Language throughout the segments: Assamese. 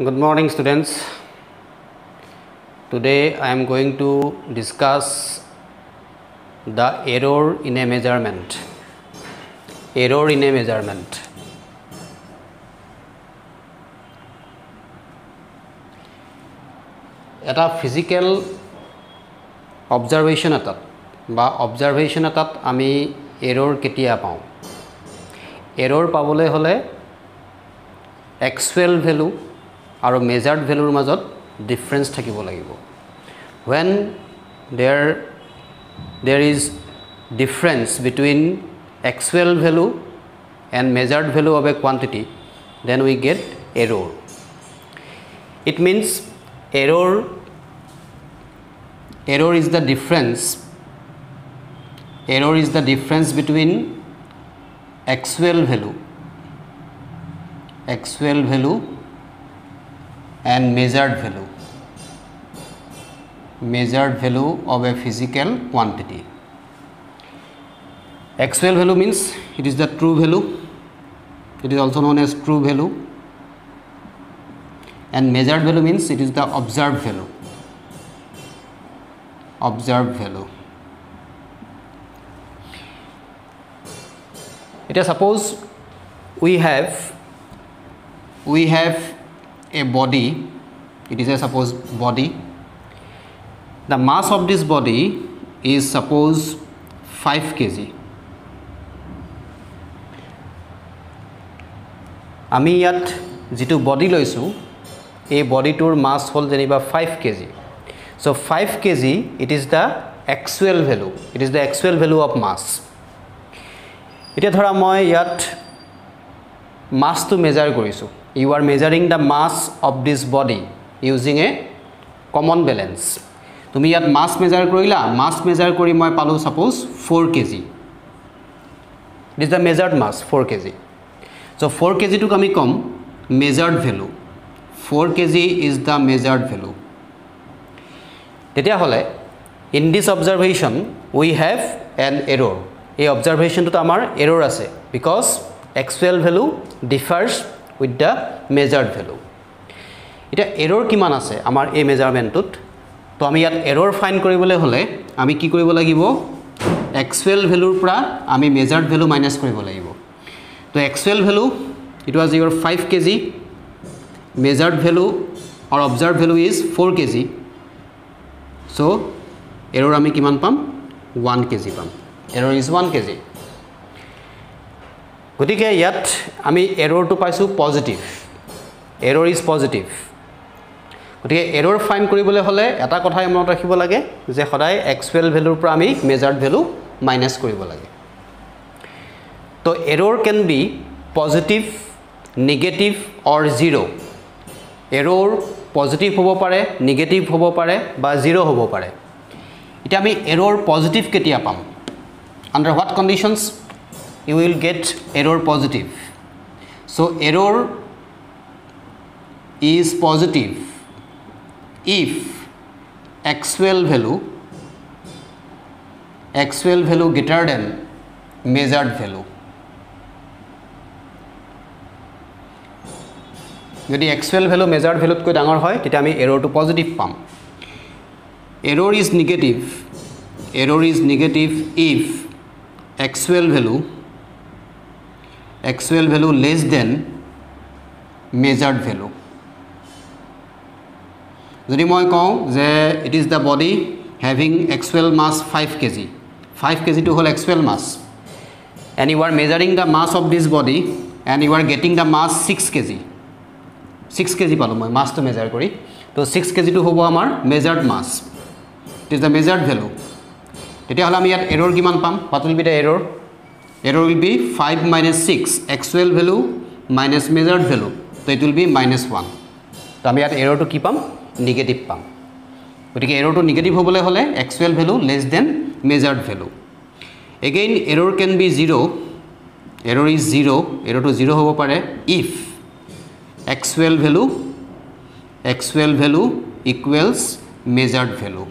Good morning, students. Today I am going to discuss the error in a measurement. Error in a measurement. এটা physical observation এটাত বা observation এটাত আমি error কেতিয়া পাওঁ error পাবলৈ হলে actual value আৰু measured value ৰ মাজত difference থাকিব লাগিব when there is difference between actual value and measured value of a quantity then we get error. It means error is the difference between actual value and measured value of a physical quantity. Actual value means it is the true value, it is also known as true value, and measured value means it is the observed value. It is suppose we have a body, it is a suppose body. The mass of this body is suppose 5 kg. আমি ইয়াত যেটো বডি লৈছো এই বডিটোৰ মাস হল যেনিবা 5 kg. So 5 kg it is the actual value of mass. এতিয়া ধৰা মই ইয়াত mass to measure কৰিছো. You are measuring the mass of this body using a common balance. তুমি ইয়াত mass measure কৰিলা, mass measure কৰি মই পালো suppose 4 kg. This is the measured mass 4 kg. So 4 kg to আমি কম measured value. 4 kg is the measured value. তেতিয়া হলে in this observation we have an error. এই observation to আমাৰ error আছে because actual value differs with the measured value. এটা error কিমান আছে আমাৰ এই measurementত তো আমি ইয়াত error find কৰিবলৈ হলে আমি কি কৰিব লাগিব actual value পৰা আমি measured value minus কৰিব লাগিব তো actual value it was your 5 kg, measured value or observed value is 4 kg. So error আমি কিমান পাম 1 kg পাম. Error is 1 kg. গতিকে ইয়াত আমি error to পাইছো positive. Error is positive. গতিকে error find কৰিবলৈ হলে এটা কথাই মনত ৰাখিব লাগে যে সদায় actual value পৰা আমি measured value minus কৰিব লাগে. তো error can be positive, negative or zero. Error positive হ'ব পাৰে, negative হ'ব পাৰে বা zero হ'ব পাৰে. এটা আমি error positive কেতিয়া পাম? Under what conditions you will get error positive? So error is positive if actual value greater than measured value. যদি actual value measured value কৈ ডাঙৰ হয় তেতিয়া আমি error to positive পাম. Error is negative if actual value less than measured value. যদি মই কওঁ যে it is the body having actual mass 5 kg. 5 kg to whole actual mass and you are measuring the mass of this body and you are getting the mass 6 kg. 6 kg পালো মই mass to measure কৰি তো 6 kg to হ'ব আমাৰ measured mass. It is the measured value. তেতিয়া হলে আমি ইয়াত error কিমান পাম? What will be the error? Error will be 5 minus 6 actual value minus measured value. So it will be minus 1. তো আমি ইয়াত error to কি পাম? Negative পাম. গতিকে error to negative হ'বলৈ হলে actual value less than measured value. Again error can be 0. Error is 0. Error to 0 হ'ব পাৰে if actual value equals measured value.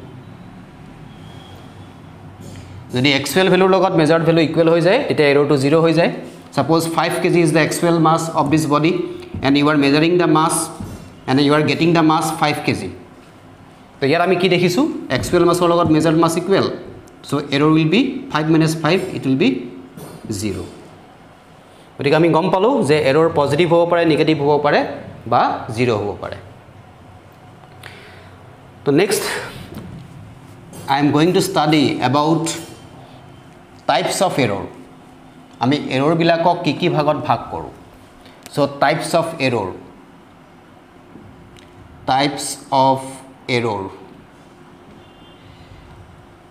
যদি actual value লগত measured value equal হৈ যায় তেতিয়া error to 0 হৈ যায়. Suppose 5 kg is the actual mass of this body and you are measuring the mass and you are getting the mass 5 kg. So here আমি কি দেখিছো actual mass লগত measured mass equal, so error will be 5 minus 5, it will be 0. গতিকে আমি গম পালো যে error positive হ'ব পাৰে, negative হ'ব পাৰে বা 0 হ'ব পাৰে. So next I am going to study about types of error. আমি error বিলাকক কি কি ভাগত ভাগ কৰো. So types of error. Types of error.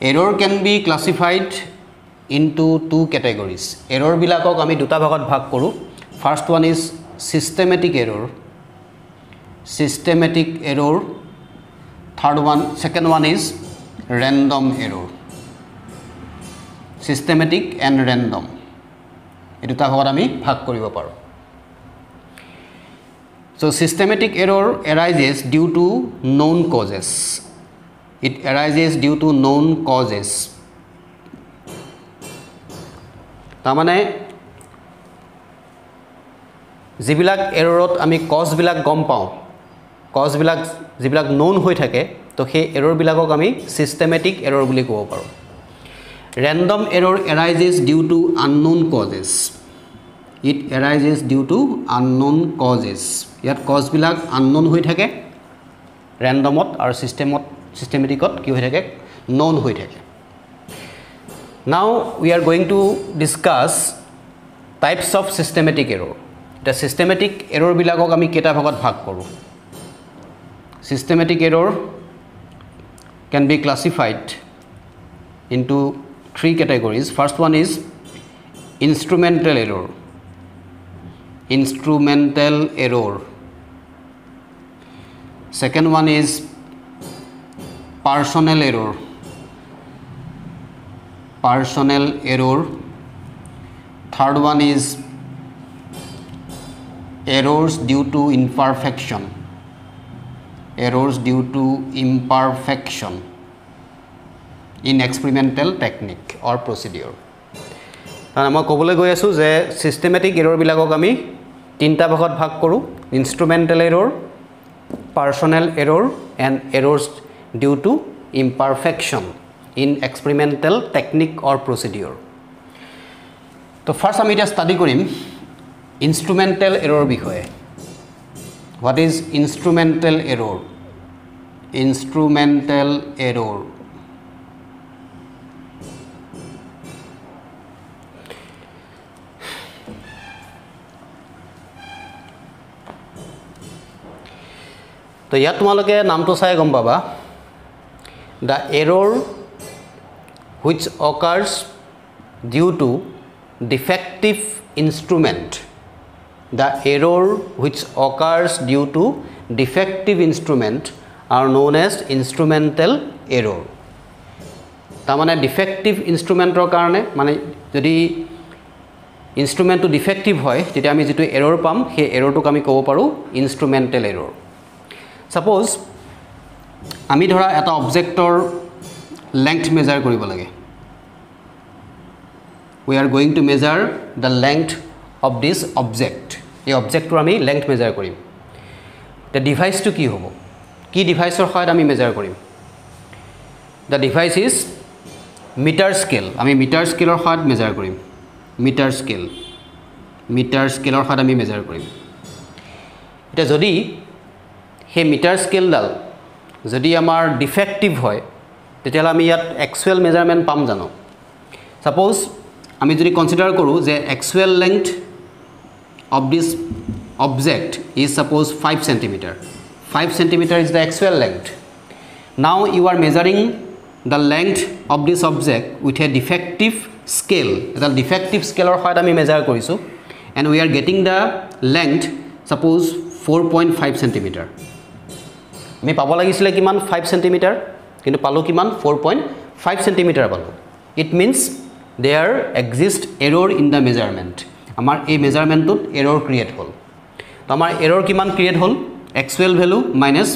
Error can be classified into two categories. Error bilakok ami duta bhagot bhag koru. First one is systematic error. Systematic error. Second one is random error. Systematic and random. Ei duta bhagot ami bhag koribo paru. So systematic error arises due to known causes. It arises due to known causes. Tamane jibilak errorot ami cause bilak gom pao. Cause bilak jibilak known hoi thake to he error bilakok ami systematic error buli kobo paru. Random error arises due to unknown causes. It arises due to unknown causes. Yat cause bilak unknown hoi thake, randomot or systematicot ki hoi thake known hoi thake. Now we are going to discuss types of systematic error. The systematic error bilakok ami keta bhagot bhag koru. Systematic error can be classified into 3 categories. First one is instrumental error. Instrumental error. Second one is personal error. Personal error. Third one is errors due to imperfection. Errors due to imperfection in experimental technique or procedure. মই ক'বলৈ গৈ আছো যে systematic error বিলাকক আমি তিনটা ভাগত ভাগ কৰো. Instrumental error, personal error and errors due to imperfection in experimental technique or procedure. তো ফার্স্ট আমি এটা স্টাডি কৰিম instrumental error বিষয়ে. What is instrumental error? Instrumental error. তো ইয়াত তোমালোকে নামটো চাই গম পাবা the error which occurs due to defective instrument. The error which occurs due to defective instrument are known as instrumental error. tamane defective instrument ro karone mane jodi instrument to defective hoy tete ami jitu error pam he error to ami kobo paru instrumental error. Suppose আমি ধৰা এটা অবজেক্টৰ length measure কৰিব লাগে. We are going to measure the length of this object. এই অবজেক্টৰ আমি length measure কৰিম. The device to কি হ'ব? কি ডিভাইসৰ সহায়ত আমি measure কৰিম? The device is meter scale. আমি meter scale ৰ সহায়ত measure কৰিম. Meter scale. Meter scale ৰ সহায়ত আমি measure কৰিম. এটা যদি হে মিটাৰ স্কেল ডাল যদি আমাৰ ডিফেক্টিভ হয় তেতিয়ালে আমি ইয়াত অ্যাকচুয়াল মেজাৰমেন্ট পাম জানো. সাপোজ আমি যদি কনসিডাৰ কৰো যে actual length of this object is suppose 5 cm. 5 cm is the actual length. Now you are measuring the length of this object with a defective scale. The defective scale or সহায়ত আমি মেজার কৰিছো and we are getting the length suppose 4.5 cm. আমি পাব লাগিছিলে কিমান 5 cm কিন্তু পালো কিমান 4.5 cm পালো. It means there exists error in the measurement. আমাৰ এই মেজাৰমেন্টত error create হল. তো আমাৰ error কিমান create হল actual value minus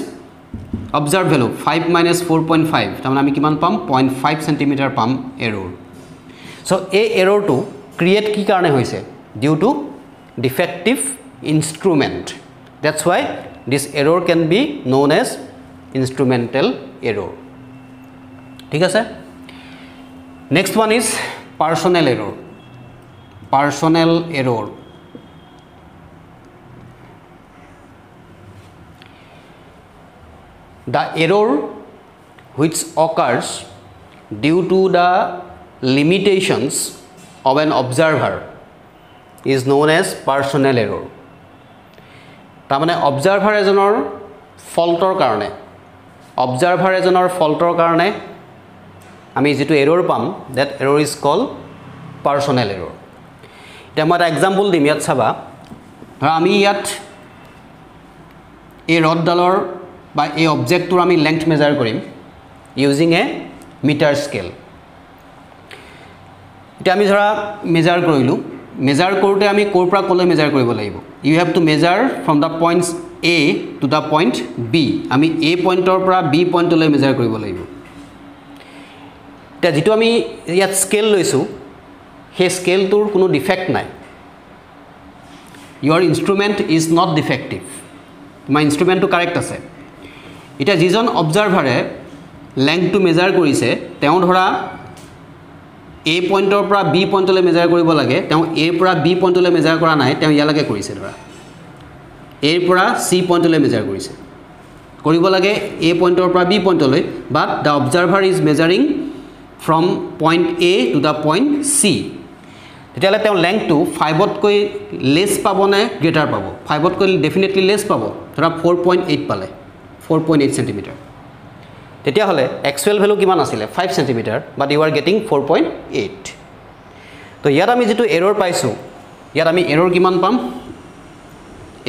observed value 5 minus 4.5 তাৰমানে আমি কিমান পাম 0.5 cm পাম error. So এই error to create কি কাৰণে হৈছে due to defective instrument. That's why this error can be known as instrumental error. ठीक है sir? Next one is personal error. Personal error. The error which occurs due to the limitations of an observer is known as personal error. তাৰমানে অবজাৰ্ভাৰ এজনৰ ফল্টৰ কাৰণে আমি যেটো এৰৰ পাম that error is called personal error. এটা মই এটা এক্সাম্পল দিম ইয়াত চাবা ধৰা আমি ইয়াত এই ৰডডালৰ বা এই অবজেক্টটোৰ আমি লেংথ মেজাৰ কৰিম ইউজিং এ মিটাৰ স্কেল এটা আমি ধৰা মেজাৰ কৰিলো মেজাৰ কৰোতে আমি কোৰ পৰা কোলে মেজাৰ কৰিব লাগিব you have to measure from the points A to the point B আমি A পইণ্টৰ পৰা B পইণ্টলৈ মেজাৰ কৰিব লাগিব এটা যেটো আমি ইয়াত স্কেল লৈছো হে স্কেলটোৰ কোনো ডিফেক্ট নাই your instrument is not defective my instrument to correct আছে এটা যিজন অবজাৰ্ভাৰে লেংথ টু মেজাৰ কৰিছে তেওঁ ধৰা A পইণ্টৰ পৰা B পইণ্টলৈ মেজাৰ কৰিব লাগে তেওঁ A পৰা B পইণ্টলৈ মেজাৰ কৰা নাই তেওঁ ইয়ালৈকে কৰিছে ধৰা A পৰা C পইণ্টলৈ মেজাৰ কৰিছে কৰিব লাগে A পইণ্টৰ পৰা B পইণ্টলৈ but the observer is measuring from point A to the point C তেতিয়ালে তেওঁ লেংথটো 5 তকৈ লেস পাবনে গ্ৰেটাৰ পাব 5 তকৈ ডেফিনেটলি লেস পাব ধৰা 4.8 পালে 4.8 সেন্টিমিটাৰ তেতিয়া হলে এক্সুৱেল ভ্যালু কিমান আছিল 5 সেন্টিমিটাৰ বাট ইউ আৰ গেটিং 4.8 তো ইয়াত আমি যেটো এৰৰ পাইছো ইয়াত আমি এৰৰ কিমান পাম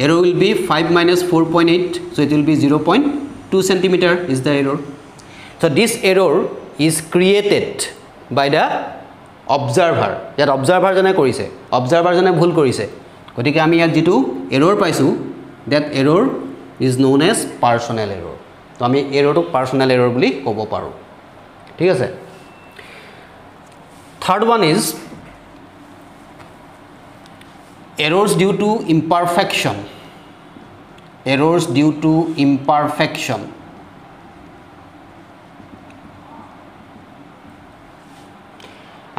error will be 5 minus 4.8 so it will be 0.2 centimeter is the error so this error is created by the observer ইয়াত observer জনে কৰিছে observer জনে ভুল কৰিছে গতিকে আমি ইয়াত যেটো error পাইছো that error is known as personal error তো আমি error টো personal error বুলি ক'ব পাৰো ঠিক আছে third one is errors due to imperfection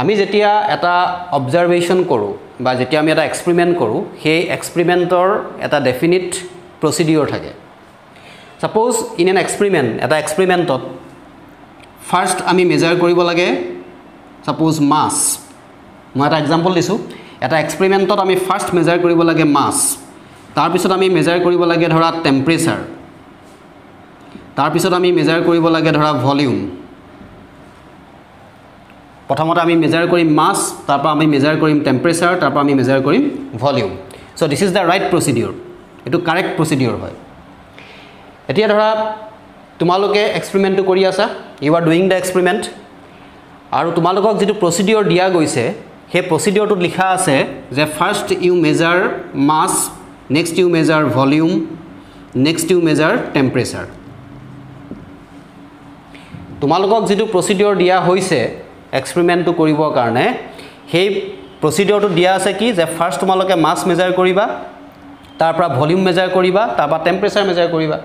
আমি যেতিয়া এটা অবজাৰভেশন কৰো বা যেতিয়া আমি এটা এক্সপেৰিমেন্ট কৰো সেই এক্সপেৰিমেন্টৰ এটা ডেফিনিট প্ৰসিডিউৰ থাকে সাপোজ ইন এন এক্সপেৰিমেন্ট এটা এক্সপেৰিমেন্টত ফাৰ্স্ট আমি মেজাৰ কৰিব লাগে সাপোজ মাস মই এটা এক্সাম্পল দিছো এটা এক্সপেৰিমেন্টত আমি ফাৰ্স্ট মেজাৰ কৰিব লাগে মাস তাৰ পিছত আমি মেজাৰ কৰিব লাগে ধৰা টেম্পাৰেচাৰ তাৰ পিছত আমি মেজাৰ কৰিব লাগে ধৰা ভলিউম প্ৰথমতে আমি মেজাৰ কৰিম মাস তাৰপা আমি মেজাৰ কৰিম টেম্পাৰেচাৰ তাৰপা আমি মেজাৰ কৰিম volume so this is the right procedure এটো কাৰেক্ট প্ৰসিডিউৰ হয় এতিয়া ধৰা তোমালোকে এক্সপেৰিমেন্টটো কৰি আছা you are doing the experiment আৰু তোমালোকক যেটো প্ৰসিডিউৰ দিয়া গৈছে হে প্ৰসিডিউৰটোত লিখা আছে যে first you measure mass next you measure volume next you measure temperature তোমালোকক যেটো প্ৰসিডিউৰ দিয়া হৈছে এক্সপেৰিমেন্টটো কৰিবৰ কাৰণে সেই প্ৰসিডিউৰটো দিয়া আছে কি যে ফাৰ্স্ট তোমালোকে মাস মেজাৰ কৰিবা তাৰ পৰা ভলিউম মেজাৰ কৰিবা তাৰ পৰা টেম্পাৰেচাৰ মেজাৰ কৰিবা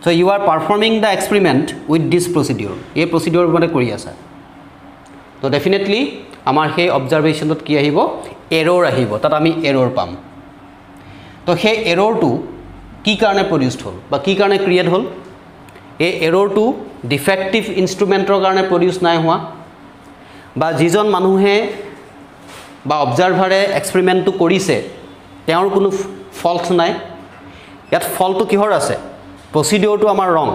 so you are performing the experiment with this procedure এই প্ৰসিডিউৰ মানে কৰি আছা তো ডেফিনেটলি আমাৰ সেই অবজাৰভেশনত কি আহিব এৰৰ আহিব তাত আমি এৰৰ পাম তো সেই এৰৰটো কি কাৰণে প্ৰডিউসড হ'ল বা কি কাৰণে ক্ৰিয়েট হ'ল এই এৰৰটো ডিফেক্টিভ ইনস্ট্ৰুমেন্টৰ কাৰণে প্ৰডিউস নাই হোৱা বা যিজন মানুহে বা অবজাৰভাৰে এক্সপেৰিমেন্টটো কৰিছে তেওঁৰ কোনো ফল্ট নাই ইয়াত ফল্টটো কিহৰ আছে প্ৰসিডিউৰটো আমাৰ ৰং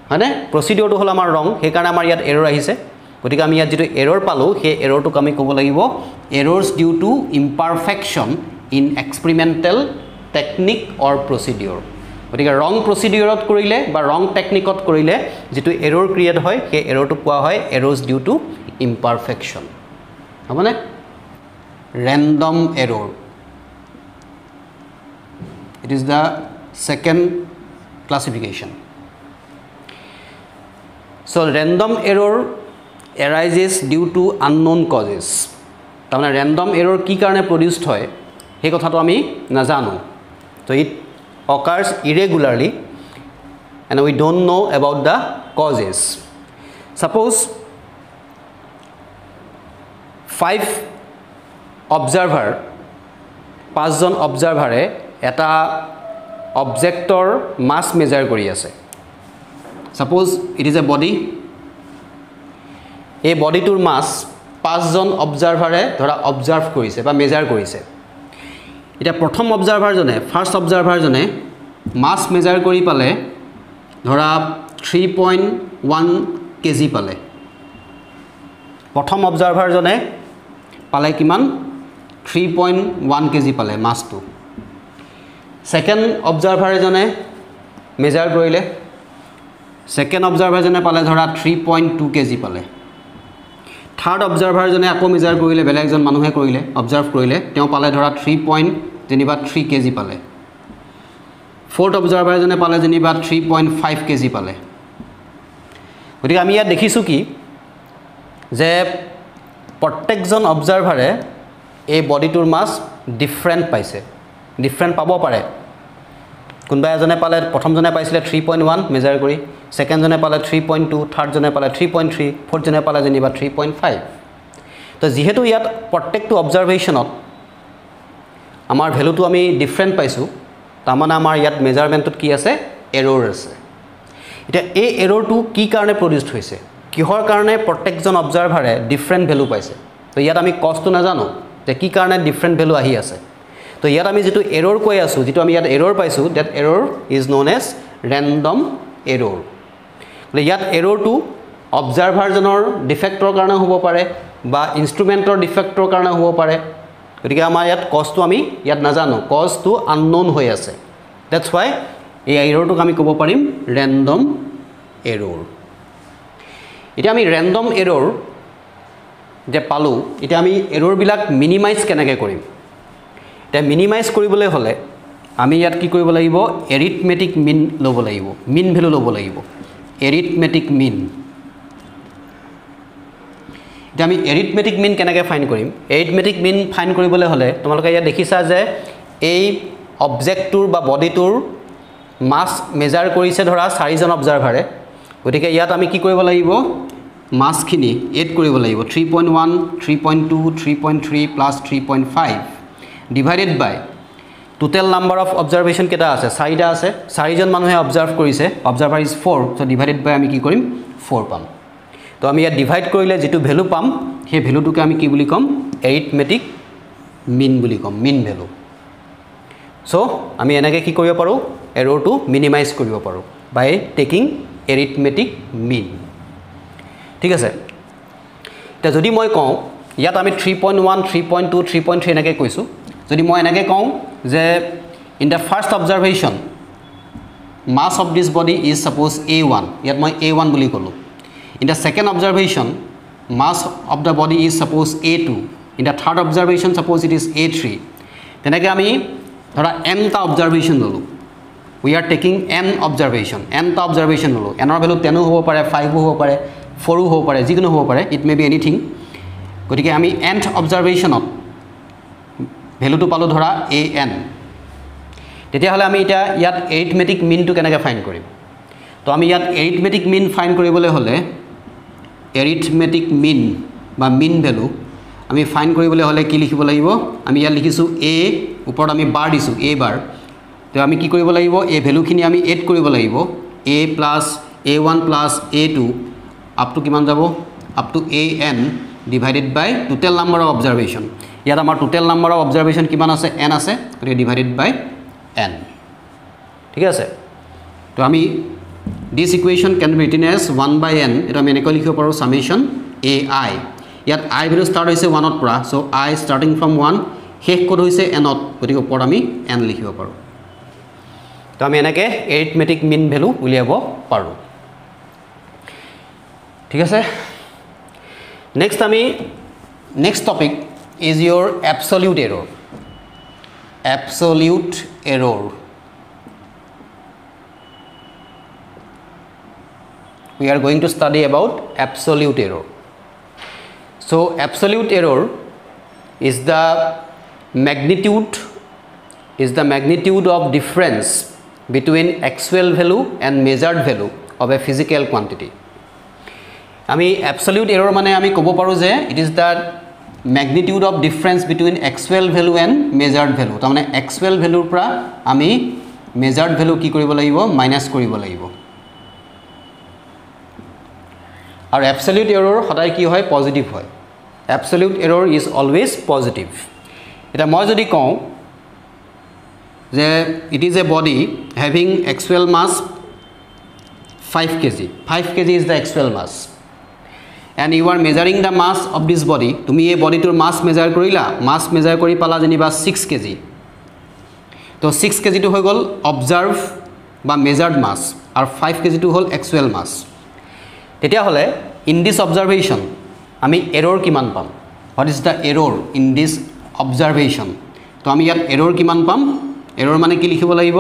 হয়নে প্ৰসিডিউৰটো হল আমাৰ ৰং সেই কাৰণে আমাৰ ইয়াত এৰৰ আহিছে গতিকে আমি ইয়াত যেটো এৰৰ পালো সেই এৰৰটোক আমি ক'ব লাগিব errors due to imperfection in experimental technique or procedure গতিকে ৰং প্ৰসিডিউৰত কৰিলে বা ৰং টেকনিকত কৰিলে যেটো এৰৰ ক্ৰিয়েট হয় সেই এৰৰটো কোৱা হয় errors due to imperfection হবনে random error it is the second classification so random error arises due to unknown causes তাৰমানে random error কি কাৰণে প্ৰডিউসড হয় সেই কথাটো আমি নাজানো so it occurs irregularly and we don't know about the causes. Suppose 5 observer 5 John observer এটা objector mass measure কৰি আছে. Suppose it is a body. এই বডিটোৰ মাস 5 জন অবজাৰ্ভাৰে ধৰা অবজাৰ্ভ কৰিছে বা মেজাৰ কৰিছে. এটা প্ৰথম অবজাৰ্ভাৰ জনে ফাৰ্স্ট অবজাৰ্ভাৰ জনে মাস মেজাৰ কৰি পালে ধৰা 3.1 কেজি পালে. প্ৰথম অবজাৰ্ভাৰ জনে পালে কিমান 3.1 কেজি পালে মাসটো. সেকেন্ড অবজাৰ্ভাৰ জনে মেজাৰ কৰিলে সেকেন্ড অবজাৰ্ভাৰ জনে পালে ধৰা 3.2 কেজি পালে. থাৰ্ড অবজাৰ্ভাৰ জনে আকৌ মেজাৰ কৰিলে বেলেগজন মানুহে কৰিলে অবজাৰ্ভ কৰিলে তেওঁ পালে ধৰা 3.3 কেজি পালে. ফোৰ্থ অবজাৰ্ভাৰ জনে পালে যেনিবা 3.5 কেজি পালে. গতিকে আমি ইয়াত দেখিছো কি যে প্ৰত্যেকজন অবজাৰ্ভাৰে এই বডিটোৰ মাস ডিফাৰেন্ট পাইছে. ডিফাৰেন্ট পাব পাৰে. কোনবা এজনে পালে প্ৰথমজনে পাইছিলে 3.1 মেজাৰ কৰি সেকেন্ড জনে পালে 3.2 থাৰ্ড জনে পালে 3.3 ফোৰ্থ জনে পালে যেনিবা 3.5. তো যেহেতু ইয়াত প্ৰত্যেকটো অবজাৰভেশনত আমাৰ ভ্যালুটো আমি ডিফাৰেন্ট পাইছো তাৰমানে আমাৰ ইয়াত মেজাৰমেন্টত কি আছে এৰৰ আছে. এটা এই এৰৰটো কি কাৰণে প্ৰডিউসড হৈছে কিহৰ কাৰণে প্ৰত্যেকজন অবজাৰ্ভাৰে ডিফাৰেন্ট ভ্যালু পাইছে. তো ইয়াত আমি কষ্টটো নাজানো যে কি কাৰণে ডিফাৰেন্ট ভ্যালু আহি আছে. তো ইয়াত আমি যেটো এৰৰ কৈ আছো যেটো আমি ইয়াত এৰৰ পাইছো that error is known as random error. ইয়াত এৰৰটো অবজাৰ্ভাৰ জনৰ ডিফেক্টৰ কাৰণে হ'ব পাৰে বা ইনস্ট্ৰুমেন্টৰ ডিফেক্টৰ কাৰণে হ'ব পাৰে. গতিকে আমাৰ ইয়াত কষ্টটো আমি ইয়াত নাজানো কষ্টটো আননোন হৈ আছে. দ্যাটস হোৱাই এই এৰৰটোক আমি ক'ব পাৰিম ৰেন্ডম এৰৰ. এতিয়া আমি ৰেন্ডম এৰৰ যে পালো এতিয়া আমি এৰৰ বিলাক মিনিমাইজ কেনেকৈ কৰিম. এটা মিনিমাইজ কৰিবলৈ হলে আমি ইয়াত কি কৰিব লাগিব এৰিথমেটিক মিন ল'ব লাগিব মিন ভ্যালু ল'ব লাগিব এৰিথমেটিক মিন. এতিয়া আমি এৰিথমেটিক মিন কেনেকৈ ফাইন্ড কৰিম. এৰিথমেটিক মিন ফাইন্ড কৰিবলৈ হলে তোমালোকে ইয়াত দেখিছা যে এই অবজেক্টটোৰ বা বডিটোৰ মাস মেজাৰ কৰিছে ধৰা 4 জন অবজাৰ্ভাৰে. গতিকে ইয়াত আমি কি কৰিব লাগিব মাসখিনি এড কৰিব লাগিব 3.1 3.2 3.3 plus 3.5 divided by total number of observation কেটা আছে 4টা আছে 4 জন মানুহে অবজাৰ্ভ কৰিছে অবজাৰ্ভাৰ ইজ 4 সো ডিভাইডেড বাই আমি কি কৰিম 4 পাম. তো আমি ইয়াত ডিভাইড কৰিলে যেটো ভ্যালু পাম সেই ভ্যালুটোকে আমি কি বুলি কম এৰিথমেটিক মিন বুলি কম মিন ভ্যালু. সো আমি এনেকৈ কি কৰিব পাৰো এৰৰটো মিনিমাইজ কৰিব পাৰো বাই টেকিং এৰিথমেটিক মিন. ঠিক আছে. তে যদি মই কওঁ ইয়াত আমি 3.1 3.2 3.3 এনেকৈ কৈছো যদি মই এনেকৈ কওঁ যে in the first observation mass of this body is suppose a1 ইয়াত মই a1 বুলি ক'লো. In the second observation mass of the body is suppose a2 in the third observation suppose it is a3 তেনেকৈ আমি ধৰা n টা অবজাৰভেশন ললো. We are taking n observation n টা অবজাৰভেশন ললো nৰ ভ্যালু 10 হ'ব পাৰে 5 হ'ব পাৰে 4 হ'ব পাৰে যিকোনো হ'ব পাৰে ইট মে বি এনিথিং. গতিকে আমি nth অবজাৰভেশনত ভ্যালুটো পালো ধৰা an. তেতিয়া হলে আমি এটা ইয়াত এৰিথমেটিক মিনটো কেনেকৈ ফাইন্ড কৰিম. তো আমি ইয়াত এৰিথমেটিক মিন ফাইন্ড কৰিবলৈ হলে এৰিথমেটিক মিন বা মিন ভ্যালু আমি ফাইন্ড কৰিবলৈ হলে কি লিখিব লাগিব আমি ইয়াত লিখিছো a ওপৰত আমি বাৰ দিছো a বাৰ. তো আমি কি কৰিব লাগিব এই ভ্যালুখিনি আমি এড কৰিব লাগিব a plus a1 plus a2 up to কিমান যাব up to an divided by total number of observation. ইয়াত আমাৰ total number of observation কিমান আছে n আছে গতিকে divided by n. ঠিক আছে. তো আমি this equation can be written as 1 by n এটা আমি এনেকৈ লিখিব পাৰো summation ai. ইয়াত i ভ্যালু স্টাৰ্ট হৈছে 1 ৰ পৰা সো i starting from 1 শেষ ক'ত হৈছে n ত গতিকে ওপৰত আমি n লিখিব পাৰো. তো আমি এনেকৈ এৰিথমেটিক মিন ভ্যালু উলিয়াব পাৰো. ঠিক আছে. Next next topic is your absolute error. Absolute error. We are going to study about absolute error. So absolute error is the magnitude of difference between actual value and measured value of a physical quantity. আমি absolute error মানে আমি ক'ব পাৰো যে it is the magnitude of difference between actual value and measured value. তাৰ মানে actual value পৰা আমি measured value কি কৰিব লাগিব মাইনাস কৰিব লাগিব আৰু absolute error সদায় কি হয় পজিটিভ হয় absolute error is always positive এটা মই যদি কওঁ যে it is a body having actual mass 5 kg 5 kg is the actual mass and you are measuring the mass of this body তুমি এই বডিটোৰ মাস মেজাৰ কৰিলা মাস মেজাৰ কৰি পালা যেনিবা 6 kg তো 6 kg টো হৈ গল অবজার্ভ বা মেজার্ড মাস আৰু 5 kg টো হল actual mass তেতিয়া হলে in this observation আমি error কিমান পাম what is the error in this observation তো আমি ইয়াত error কিমান পাম error মানে কি লিখিব লাগিব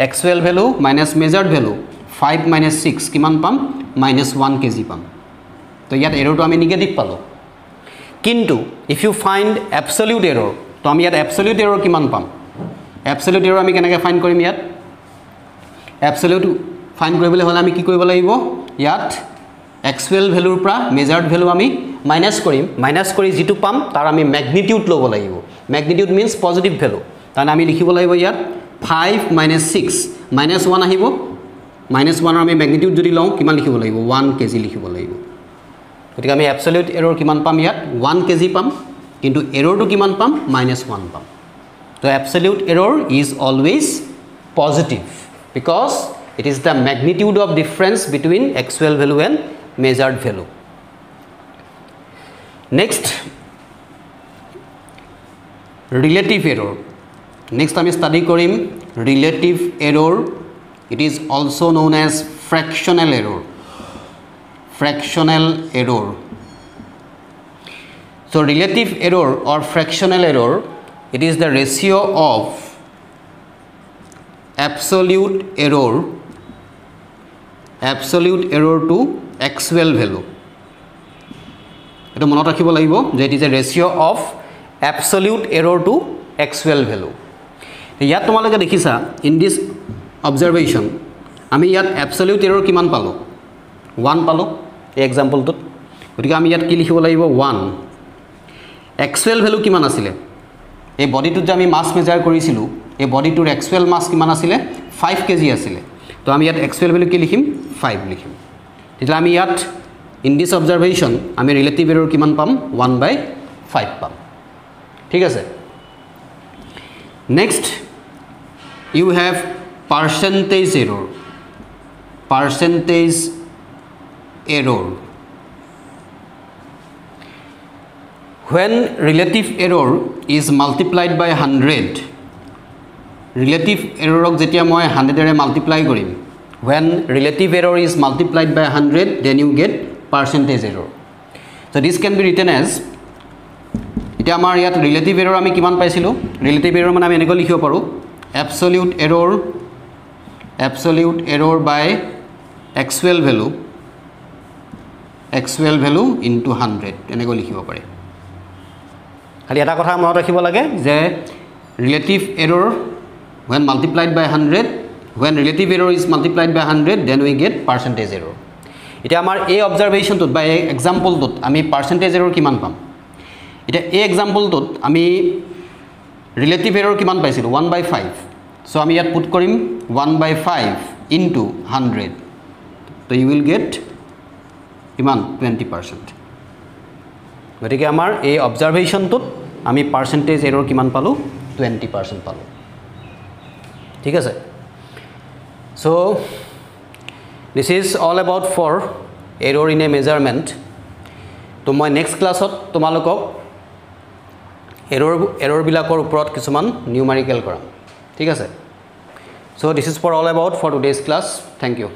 actual value minus measured value 5 minus 6 কিমান পাম minus 1 kg পাম তো ইয়াত error টো আমি নেগেটিভ পালো কিন্তু if you find absolute error তো আমি ইয়াত absolute error কিমান পাম absolute error আমি কেনেকৈ ফাইন্ড কৰিম ইয়াত absolute ফাইন্ড কৰিবলৈ হলে আমি কি কৰিব লাগিব ইয়াত actual value পৰা measured value আমি মাইনাস কৰিম মাইনাস কৰি যেটো পাম তাৰ আমি ম্যাগনিটিউড লব লাগিব ম্যাগনিটিউড মিন্স পজিটিভ ভ্যালু তান আমি লিখিব লাগিব ইয়াত 5 minus 6 minus 1 আহিব minus 1 আমি ম্যাগনিটিউড যদি লওঁ কিমান লিখিব লাগিব 1 kg লিখিব লাগিব গতিকে আমি absolute error কিমান পাম ইয়াত 1 kg পাম কিন্তু error টো কিমান পাম -1 পাম তো absolute error is always positive because it is the magnitude of difference between actual value and measured value next relative error next আমি study কৰিম relative error it is also known as fractional error so relative error or fractional error it is the ratio of absolute error to actual value এটা মনত ৰাখিব লাগিব যে it is a ratio of absolute error to actual value ইয়াত তোমালোকে দেখিছা in this observation আমি ইয়াত absolute error কিমান পালো 1 পালো এই এক্সাম্পলটোত গতিকে আমি ইয়াত কি লিখিব লাগিব 1 actual value কিমান আছিল এই বডিটোত যে আমি মাস মেজার কৰিছিলো এই বডিটোৰ actual mass কিমান আছিল 5 kg আছিল তো আমি ইয়াত actual value কি লিখিম 5 লিখিম তেতিয়া আমি ইয়াত in this observation আমি relative error কিমান পাম 1/5 পাম ঠিক আছে next you have percentage error when relative error is multiplied by 100 relative error ok jetia moi 100 ere multiply korim when relative error is multiplied by 100 then you get percentage error so this can be written as এটা আমাৰ ইয়াত relative error আমি কিমান পাইছিলো relative error মানে আমি এনেকৈ লিখিব পাৰো absolute error by actual value into 100 এনেকৈ লিখিব পাৰি খালি এটা কথা মনত ৰাখিব লাগে যে relative error when multiplied by 100 when relative error is multiplied by 100 then we get percentage error এটা আমাৰ এই অবজারভেশনটোত বা এই এক্সাম্পলটোত আমি পার্সেন্টেজ এরর কিমান পাম এটা এই এক্সাম্পলটোত আমি রিলেটিভ এরর কিমান পাইছিল 1/5 সো আমি ইয়াত পুট কৰিম 1/5 into 100 তো you will get কিমান 20% গতিকে আমাৰ এই অবজারভেশনটোত আমি পার্সেন্টেজ এরর কিমান পালো 20% পালো ঠিক আছে so this is all about for error in a measurement to my next class ot tomalokok error bilakor uporot kisuman numerical koram thik ase so this is for all about for today's class thank you